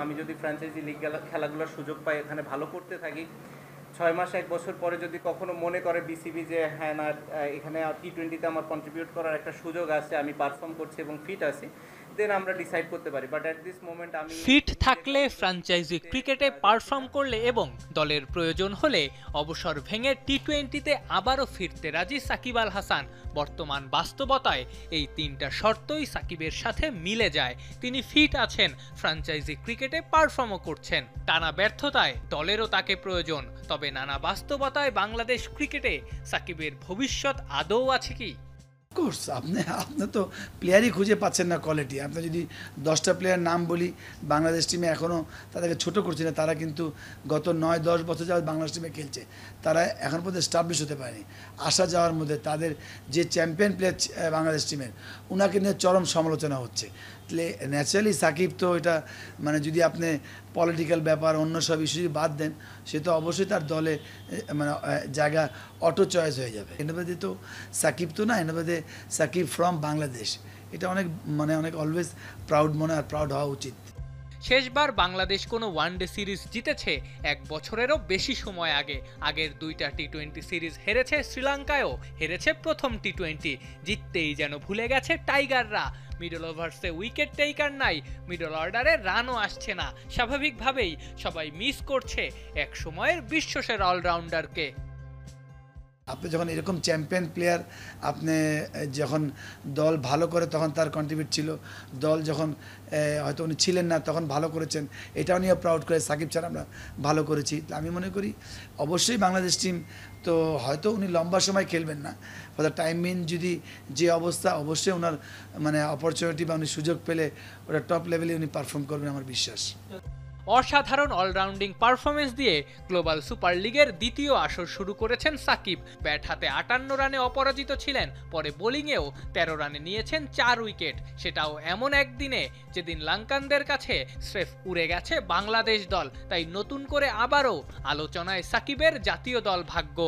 আমি যদি franchise league খেলাগুলোর সুযোগ পাই, এখানে ভালো করতে থাকি, 6 মাস 1 বছর পরে যদি কখনো মনে করে বিসিবি যে হ্যাঁ না এখানে টি20তে আমার কন্ট্রিবিউট করার একটা সুযোগ আছে, আমি পারফর্ম করছি এবং ফিট আছি, দেন আমরা ডিসাইড করতে পারি। বাট অ্যাট দিস মোমেন্ট আমি ফিট থাকলে, ফ্র্যাঞ্চাইজি ক্রিকেটে পারফর্ম করলে এবং দলের প্রয়োজন হলে অবসর ভেঙে টি20তে আবারও ফিরতে রাজি সাকিব আল হাসান। বর্তমান বাস্তবতায় এই তিনটা শর্তই সাকিবের সাথে মিলে যায়। তিনি ফিট আছেন, ফ্র্যাঞ্চাইজি ক্রিকেটে পারফর্মও করছেন। টানা ব্যর্থতায় দলেরও তাকে প্রয়োজন। তবে নানা বাস্তবতায় বাংলাদেশ ক্রিকেটে সাকিবের ভবিষ্যৎ আদৌ আছে কি? কোর্স আপনি তো প্লেয়ারই খুঁজে পাচ্ছেন না কোয়ালিটি। আপনি যদি 10টা প্লেয়ার নাম বলি বাংলাদেশ টিমে, এখনও তাদেরকে ছোট করছি না, তারা কিন্তু গত 9-10 বছর যাওয়া বাংলাদেশ টিমে খেলছে, তারা এখন পর্যন্ত স্টাবলিশ হতে পারেনি। আসা যাওয়ার মধ্যে তাদের যে চ্যাম্পিয়ন প্লেয়ার বাংলাদেশ টিমের, ওনাকে নিয়ে চরম সমালোচনা হচ্ছে। তাহলে ন্যাচারালি সাকিব তো এটা মানে যদি আপনি পলিটিক্যাল ব্যাপার অন্য সব ইস্যু বাদ দেন, সে তো অবশ্যই তার দলে মানে জায়গা অটো চয়েস হয়ে যাবে। এনবাদে তো সাকিব তো না, এনবাদে সাকিব ফ্রম বাংলাদেশ, এটা অনেক অলওয়েজ প্রাউড মনে আর প্রাউড হওয়া উচিত। শেষবার বাংলাদেশ কোনো ওয়ানডে সিরিজ জিতেছে 1 বছরেরও বেশি সময় আগে। আগের 2টা টি20 সিরিজ হেরেছে শ্রীলঙ্কায়ও, হেরেছে প্রথম টি20। জিততেই যেন ভুলে গেছে টাইগাররা। মিডল ওভার্সে উইকেট টেকার নাই, মিডল অর্ডারে রানও আসছে না। স্বাভাবিকভাবেই সবাই মিস করছে এক সময়ের বিশ্বসেরা অলরাউন্ডারকে। আপনি যখন এরকম চ্যাম্পিয়ন প্লেয়ার, আপনি যখন দল ভালো করে তখন তার কন্ট্রিবিউট ছিল, দল যখন হয়তো উনি ছিলেন না তখন ভালো করেছেন, এটাও নিয়ে প্রাউড করে সাকিব ছাড়া আমরা ভালো করেছি। আমি মনে করি অবশ্যই বাংলাদেশ টিম তো হয়তো উনি লম্বা সময় খেলবেন না, ফর দ্য টাইম মিন যদি যে অবস্থা, অবশ্যই ওনার মানে অপরচুনিটি বা উনি সুযোগ পেলে ওটা টপ লেভেলে উনি পারফর্ম করবেন আমার বিশ্বাস। অসাধারণ অলরাউন্ডিং পারফরমেন্স দিয়ে গ্লোবাল সুপার লিগের দ্বিতীয় আসর শুরু করেছেন সাকিব। ব্যাট হাতে 58 রানে অপরাজিত ছিলেন, পরে বোলিংয়েও 13 রানে নিয়েছেন 4 উইকেট। সেটাও এমন একদিনে যেদিন লঙ্কানদের কাছে স্রেফ উড়ে গেছে বাংলাদেশ দল। তাই নতুন করে আবারও আলোচনায় সাকিবের জাতীয় দল ভাগ্য।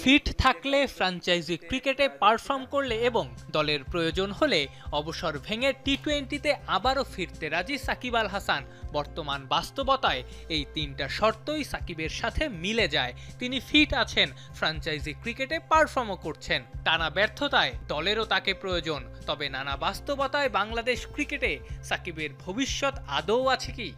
ফিট থাকলে, ফ্র্যাঞ্চাইজি ক্রিকেটে পারফর্ম করলে এবং দলের প্রয়োজন হলে অবসর ভেঙে টি20তে আবারও ফিরতে রাজি সাকিব আল হাসান। বর্তমান বাস্তবতায় এই তিনটা শর্তই সাকিবের সাথে মিলে যায়। তিনি ফিট আছেন, ফ্র্যাঞ্চাইজি ক্রিকেটে পারফর্মও করছেন। টানা ব্যর্থতায় দলেরও তাকে প্রয়োজন। তবে নানা বাস্তবতায় বাংলাদেশ ক্রিকেটে সাকিবের ভবিষ্যৎ আদৌ আছে কি?